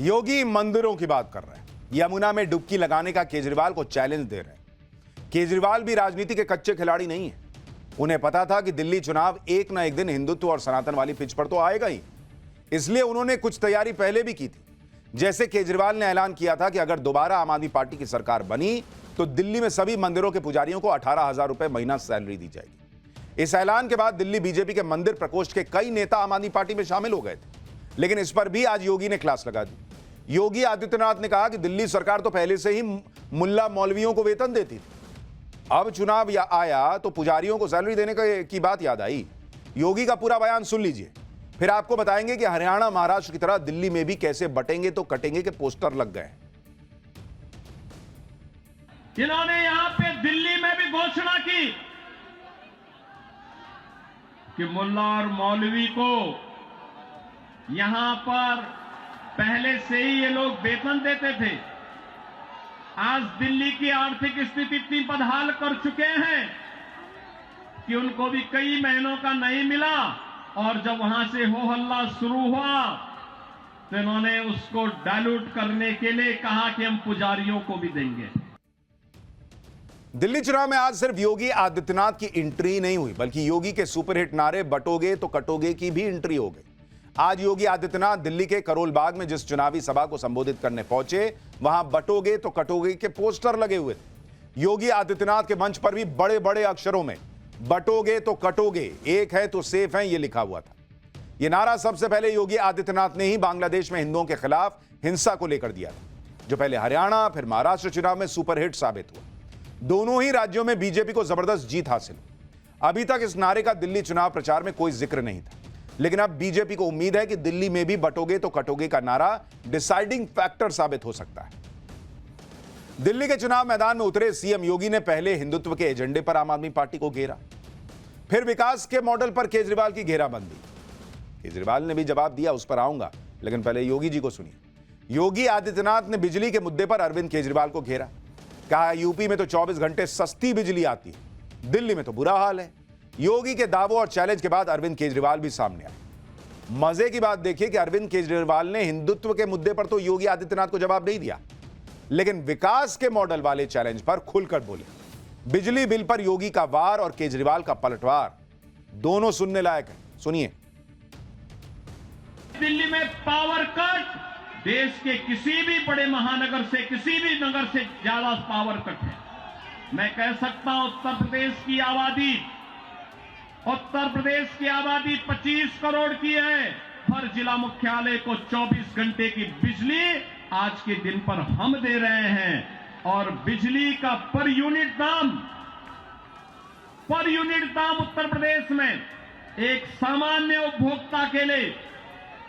योगी मंदिरों की बात कर रहे हैं, यमुना में डुबकी लगाने का केजरीवाल को चैलेंज दे रहे हैं। केजरीवाल भी राजनीति के कच्चे खिलाड़ी नहीं है। उन्हें पता था कि दिल्ली चुनाव एक ना एक दिन हिंदुत्व और सनातन वाली पिच पर तो आएगा ही, इसलिए उन्होंने कुछ तैयारी पहले भी की थी। जैसे केजरीवाल ने ऐलान किया था कि अगर दोबारा आम आदमी पार्टी की सरकार बनी तो दिल्ली में सभी मंदिरों के पुजारियों को 18,000 रुपए महीना सैलरी दी जाएगी। इस ऐलान के बाद दिल्ली बीजेपी के मंदिर प्रकोष्ठ के कई नेता आम आदमी पार्टी में शामिल हो गए थे, लेकिन इस पर भी आज योगी ने क्लास लगा दी। योगी आदित्यनाथ ने कहा कि दिल्ली सरकार तो पहले से ही मुल्ला मौलवियों को वेतन देती थी, अब चुनाव आया तो पुजारियों को सैलरी देने की बात याद आई। योगी का पूरा बयान सुन लीजिए, फिर आपको बताएंगे कि हरियाणा महाराष्ट्र की तरह दिल्ली में भी कैसे बटेंगे तो कटेंगे के पोस्टर लग गए। इन्होंने यहां पे दिल्ली में भी घोषणा की कि मुल्ला और मौलवी को यहां पर पहले से ही ये लोग वेतन देते थे। आज दिल्ली की आर्थिक स्थिति इतनी बदहाल कर चुके हैं कि उनको भी कई महीनों का नहीं मिला, और जब वहां से हो हल्ला शुरू हुआ तो इन्होंने उसको डाइल्यूट करने के लिए कहा कि हम पुजारियों को भी देंगे। दिल्ली चुनाव में आज सिर्फ योगी आदित्यनाथ की एंट्री नहीं हुई, बल्कि योगी के सुपरहिट नारे बटोगे तो कटोगे की भी एंट्री हो गई। आज योगी आदित्यनाथ दिल्ली के करोल बाग में जिस चुनावी सभा को संबोधित करने पहुंचे, वहां बटोगे तो कटोगे के पोस्टर लगे हुए थे। योगी आदित्यनाथ के मंच पर भी बड़े बड़े अक्षरों में बटोगे तो कटोगे, एक है तो सेफ है, यह लिखा हुआ था। यह नारा सबसे पहले योगी आदित्यनाथ ने ही बांग्लादेश में हिंदुओं के खिलाफ हिंसा को लेकर दिया था, जो पहले हरियाणा फिर महाराष्ट्र चुनाव में सुपरहिट साबित हुआ। दोनों ही राज्यों में बीजेपी को जबरदस्त जीत हासिल हुई। अभी तक इस नारे का दिल्ली चुनाव प्रचार में कोई जिक्र नहीं था, लेकिन अब बीजेपी को उम्मीद है कि दिल्ली में भी बटोगे तो कटोगे का नारा डिसाइडिंग फैक्टर साबित हो सकता है। दिल्ली के चुनाव मैदान में उतरे सीएम योगी ने पहले हिंदुत्व के एजेंडे पर आम आदमी पार्टी को घेरा, फिर विकास के मॉडल पर केजरीवाल की घेराबंदी। केजरीवाल ने भी जवाब दिया, उस पर आऊंगा, लेकिन पहले योगी जी को सुनिए। योगी आदित्यनाथ ने बिजली के मुद्दे पर अरविंद केजरीवाल को घेरा, कहा यूपी में तो 24 घंटे सस्ती बिजली आती है, दिल्ली में तो बुरा हाल है। योगी के दावों और चैलेंज के बाद अरविंद केजरीवाल भी सामने आए। मजे की बात देखिए कि अरविंद केजरीवाल ने हिंदुत्व के मुद्दे पर तो योगी आदित्यनाथ को जवाब नहीं दिया, लेकिन विकास के मॉडल वाले चैलेंज पर खुलकर बोले। बिजली बिल पर योगी का वार और केजरीवाल का पलटवार दोनों सुनने लायक है, सुनिए। दिल्ली में पावर कट देश के किसी भी बड़े महानगर से, किसी भी नगर से ज्यादा पावर कट है। मैं कह सकता हूं उत्तर प्रदेश की आबादी 25 करोड़ की है। हर जिला मुख्यालय को 24 घंटे की बिजली आज के दिन पर हम दे रहे हैं, और बिजली का पर यूनिट दाम उत्तर प्रदेश में एक सामान्य उपभोक्ता के लिए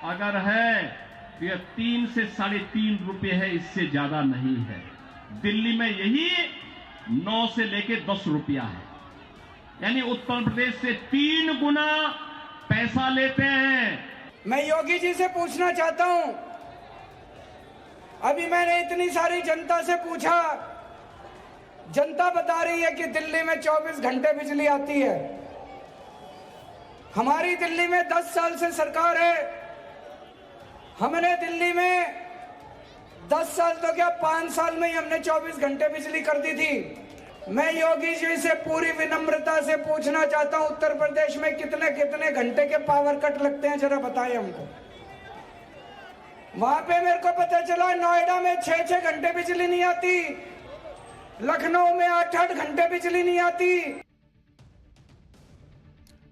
अगर है तो यह 3 से 3.5 रुपए है, इससे ज्यादा नहीं है। दिल्ली में यही 9 से लेके 10 रुपया है, यानी उत्तर प्रदेश से 3 गुना पैसा लेते हैं। मैं योगी जी से पूछना चाहता हूं, अभी मैंने इतनी सारी जनता से पूछा, जनता बता रही है कि दिल्ली में 24 घंटे बिजली आती है। हमारी दिल्ली में 10 साल से सरकार है, हमने दिल्ली में 10 साल तो क्या 5 साल में ही हमने 24 घंटे बिजली कर दी थी। मैं योगी जी से पूरी विनम्रता से पूछना चाहता हूं, उत्तर प्रदेश में कितने कितने घंटे के पावर कट लगते हैं, जरा बताएं हमको। वहां पे मेरे को पता चला नोएडा में 6-6 घंटे बिजली नहीं आती, लखनऊ में 8-8 घंटे बिजली नहीं आती।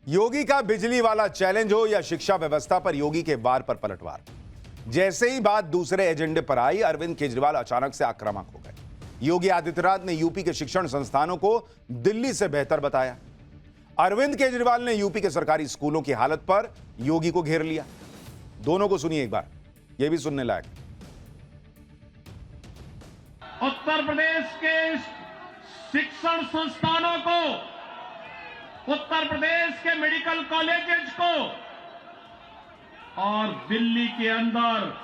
योगी का बिजली वाला चैलेंज हो या शिक्षा व्यवस्था पर योगी के वार पर पलटवार, जैसे ही बात दूसरे एजेंडे पर आई, अरविंद केजरीवाल अचानक से आक्रामक हो गए। योगी आदित्यनाथ ने यूपी के शिक्षण संस्थानों को दिल्ली से बेहतर बताया। अरविंद केजरीवाल ने यूपी के सरकारी स्कूलों की हालत पर योगी को घेर लिया। दोनों को सुनिए एक बार, यह भी सुनने लायक। उत्तर प्रदेश के शिक्षण संस्थानों को, उत्तर प्रदेश के मेडिकल कॉलेजेस को, और दिल्ली के अंदर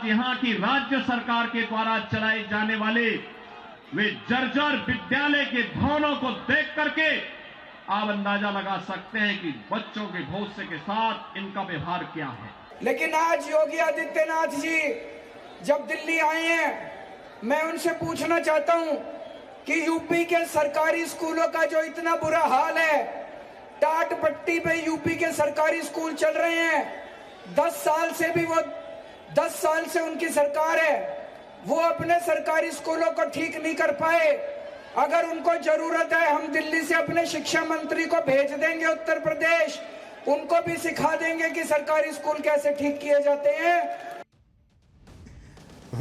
यहां की राज्य सरकार के द्वारा चलाए जाने वाले वे जर्जर विद्यालय के भवनों को देख करके आप अंदाजा लगा सकते हैं कि बच्चों के भविष्य के साथ इनका व्यवहार क्या है। लेकिन आज योगी आदित्यनाथ जी जब दिल्ली आए हैं, मैं उनसे पूछना चाहता हूं कि यूपी के सरकारी स्कूलों का जो इतना बुरा हाल है, टाट पट्टी पे यूपी के सरकारी स्कूल चल रहे हैं, 10 साल से उनकी सरकार है, वो अपने सरकारी स्कूलों को ठीक नहीं कर पाए। अगर उनको जरूरत है, हम दिल्ली से अपने शिक्षा मंत्री को भेज देंगे उत्तर प्रदेश, उनको भी सिखा देंगे कि सरकारी स्कूल कैसे ठीक किए जाते हैं।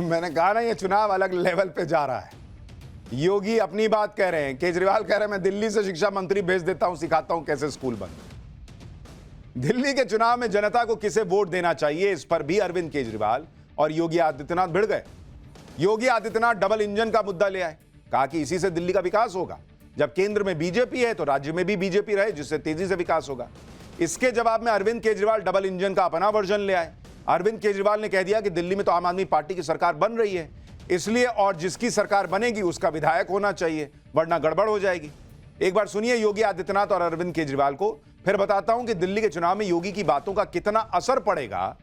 मैंने कहा ना, ये चुनाव अलग लेवल पे जा रहा है। योगी अपनी बात कह रहे हैं, केजरीवाल कह रहे हैं मैं दिल्ली से शिक्षा मंत्री भेज देता हूं, सिखाता हूं कैसे स्कूल बंद। दिल्ली के चुनाव में जनता को किसे वोट देना चाहिए, इस पर भी अरविंद केजरीवाल और योगी आदित्यनाथ भिड़ गए। योगी आदित्यनाथ डबल इंजन का मुद्दा ले आए, कहा कि इसी से दिल्ली का विकास होगा। जब केंद्र में बीजेपी है तो राज्य में भी बीजेपी रहे, जिससे तेजी से विकास होगा। इसके जवाब में अरविंद केजरीवाल डबल इंजन का अपना वर्जन ले आए। अरविंद केजरीवाल ने कह दिया कि दिल्ली में तो आम आदमी पार्टी की सरकार बन रही है, इसलिए और जिसकी सरकार बनेगी उसका विधायक होना चाहिए, वरना गड़बड़ हो जाएगी। एक बार सुनिए योगी आदित्यनाथ और अरविंद केजरीवाल को, फिर बताता हूं कि दिल्ली के चुनाव में योगी की बातों का कितना असर पड़ेगा।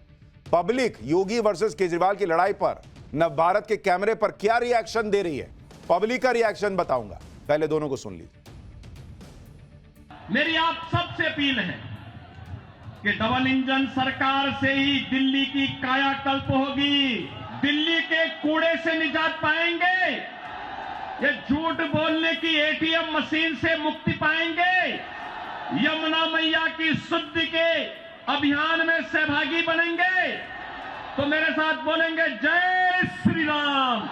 पब्लिक योगी वर्सेस केजरीवाल की लड़ाई पर नवभारत के कैमरे पर क्या रिएक्शन दे रही है, पब्लिक का रिएक्शन बताऊंगा। पहले दोनों को सुन लीजिए। मेरी आप सबसे अपील है कि डबल इंजन सरकार से ही दिल्ली की कायाकल्प होगी, दिल्ली के कूड़े से निजात पाएंगे, ये झूठ बोलने की एटीएम मशीन से मुक्ति पाएंगे, यमुना मैया की शुद्धि के अभियान में सहभागी बनेंगे। तो मेरे साथ बोलेंगे जय श्री राम,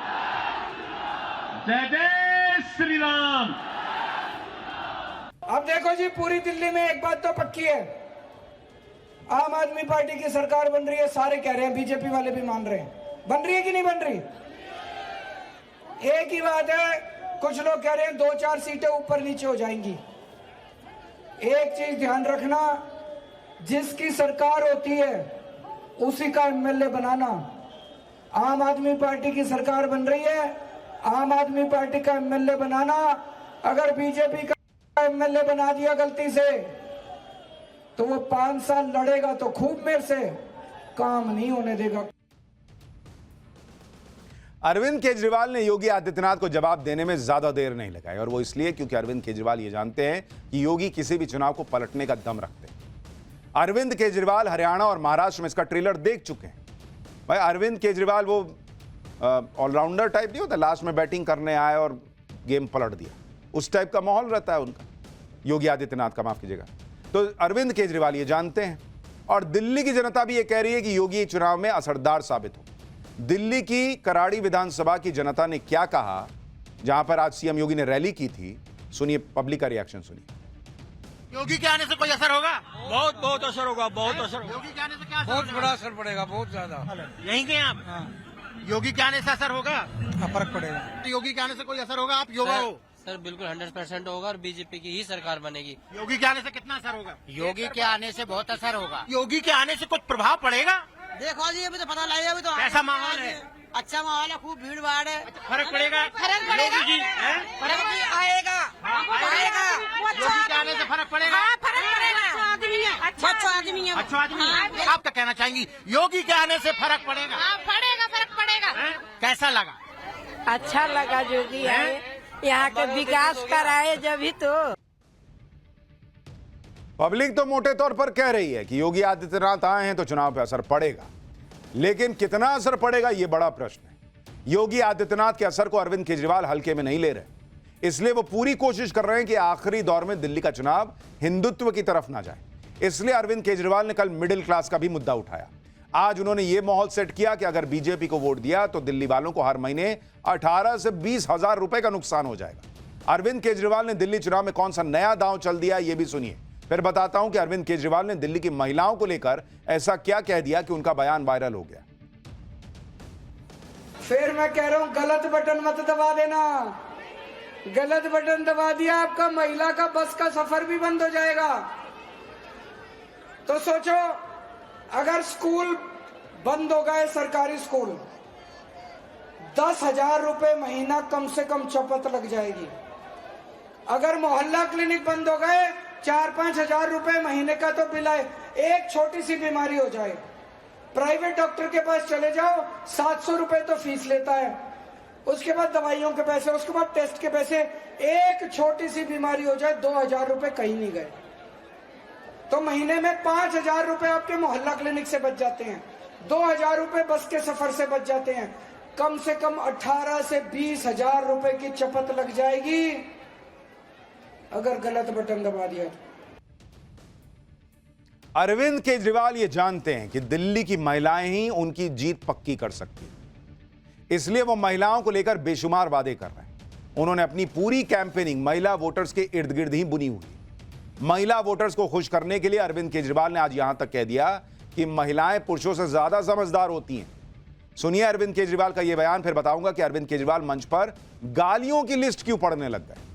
जय जय श्री राम। अब देखो जी, पूरी दिल्ली में एक बात तो पक्की है, आम आदमी पार्टी की सरकार बन रही है। सारे कह रहे हैं, बीजेपी वाले भी मान रहे हैं, बन रही है कि नहीं बन रही। एक ही बात है, कुछ लोग कह रहे हैं 2-4 सीटें ऊपर नीचे हो जाएंगी। एक चीज ध्यान रखना, जिसकी सरकार होती है उसी का एमएलए बनाना। आम आदमी पार्टी की सरकार बन रही है, आम आदमी पार्टी का एमएलए बनाना। अगर बीजेपी का एमएलए बना दिया गलती से, तो वो 5 साल लड़ेगा तो खूब मेरे से, काम नहीं होने देगा। अरविंद केजरीवाल ने योगी आदित्यनाथ को जवाब देने में ज्यादा देर नहीं लगाई, और वो इसलिए क्योंकि अरविंद केजरीवाल ये जानते हैं कि योगी किसी भी चुनाव को पलटने का दम रखते हैं। अरविंद केजरीवाल हरियाणा और महाराष्ट्र में इसका ट्रेलर देख चुके हैं। भाई अरविंद केजरीवाल वो ऑलराउंडर टाइप नहीं होता, लास्ट में बैटिंग करने आए और गेम पलट दिया, उस टाइप का माहौल रहता है उनका, योगी आदित्यनाथ का, माफ कीजिएगा। तो अरविंद केजरीवाल ये जानते हैं, और दिल्ली की जनता भी ये कह रही है कि योगी चुनाव में असरदार साबित हो। दिल्ली की कराड़ी विधानसभा की जनता ने क्या कहा, जहां पर आज सीएम योगी ने रैली की थी, सुनिए पब्लिक का रिएक्शन सुनिए। योगी के आने से कोई असर होगा? बहुत असर होगा, बहुत असर होगा। योगी के आने से क्या असर बहुत होगा? बड़ा असर पड़ेगा, बहुत ज्यादा। यहीं के आप? योगी के आने से असर होगा? फर्क पड़ेगा। योगी के आने से कोई असर होगा? आप युवा हो। सर बिल्कुल 100% होगा, और बीजेपी की ही सरकार बनेगी। योगी के आने से कितना असर होगा? योगी के आने से बहुत असर होगा। योगी के आने से कुछ प्रभाव पड़ेगा? देखो जी, अभी तो पता लगे, अभी तो कैसा माहौल है? अच्छा माहौल है, खूब भीड़ भाड़ है। फर्क पड़ेगा? फर्क पड़ेगा, योगी जी, हैं? फर्क भी आएगा, आएगा। योगी के आने से फर्क पड़ेगा? फर्क पड़ेगा। अच्छा आदमी है, अच्छा आदमी है। आप क्या कहना चाहेंगी, योगी के आने से फर्क पड़ेगा? पड़ेगा, फर्क पड़ेगा। हैं? कैसा लगा? अच्छा लगा, योगी आए, यहाँ के विकास कराए जब ही तो। पब्लिक तो मोटे तौर पर कह रही है कि योगी आदित्यनाथ आए हैं तो चुनाव पर असर पड़ेगा, लेकिन कितना असर पड़ेगा यह बड़ा प्रश्न है। योगी आदित्यनाथ के असर को अरविंद केजरीवाल हल्के में नहीं ले रहे, इसलिए वो पूरी कोशिश कर रहे हैं कि आखिरी दौर में दिल्ली का चुनाव हिंदुत्व की तरफ ना जाए। इसलिए अरविंद केजरीवाल ने कल मिडिल क्लास का भी मुद्दा उठाया। आज उन्होंने यह माहौल सेट किया कि अगर बीजेपी को वोट दिया तो दिल्ली वालों को हर महीने 18 से 20 हजार रुपए का नुकसान हो जाएगा। अरविंद केजरीवाल ने दिल्ली चुनाव में कौन सा नया दांव चल दिया, यह भी सुनिए, फिर बताता हूं कि अरविंद केजरीवाल ने दिल्ली की महिलाओं को लेकर ऐसा क्या कह दिया कि उनका बयान वायरल हो गया। फिर मैं कह रहा हूं, गलत बटन मत दबा देना। गलत बटन दबा दिया, आपका महिला का बस का सफर भी बंद हो जाएगा। तो सोचो, अगर स्कूल बंद हो गए, सरकारी स्कूल, 10,000 रुपए महीना कम से कम चपत लग जाएगी। अगर मोहल्ला क्लिनिक बंद हो गए, 4-5 हजार रुपए महीने का तो बिल आए। एक छोटी सी बीमारी हो जाए, प्राइवेट डॉक्टर के पास चले जाओ, 700 रुपए तो फीस लेता है, उसके बाद दवाइयों के पैसे, उसके बाद टेस्ट के पैसे। एक छोटी सी बीमारी हो जाए 2000 रुपए कहीं नहीं गए। तो महीने में 5000 रुपए आपके मोहल्ला क्लिनिक से बच जाते हैं, 2000 रुपए बस के सफर से बच जाते हैं। कम से कम 18 से 20,000 रुपए की चपत लग जाएगी अगर गलत बटन दबा दिया। अरविंद केजरीवाल ये जानते हैं कि दिल्ली की महिलाएं ही उनकी जीत पक्की कर सकती हैं, इसलिए वो महिलाओं को लेकर बेशुमार वादे कर रहे हैं। उन्होंने अपनी पूरी कैंपेनिंग महिला वोटर्स के इर्द गिर्द ही बुनी हुई है। महिला वोटर्स को खुश करने के लिए अरविंद केजरीवाल ने आज यहां तक कह दिया कि महिलाएं पुरुषों से ज्यादा समझदार होती हैं। सुनिए अरविंद केजरीवाल का यह बयान, फिर बताऊंगा कि अरविंद केजरीवाल मंच पर गालियों की लिस्ट क्यों पढ़ने लग गए।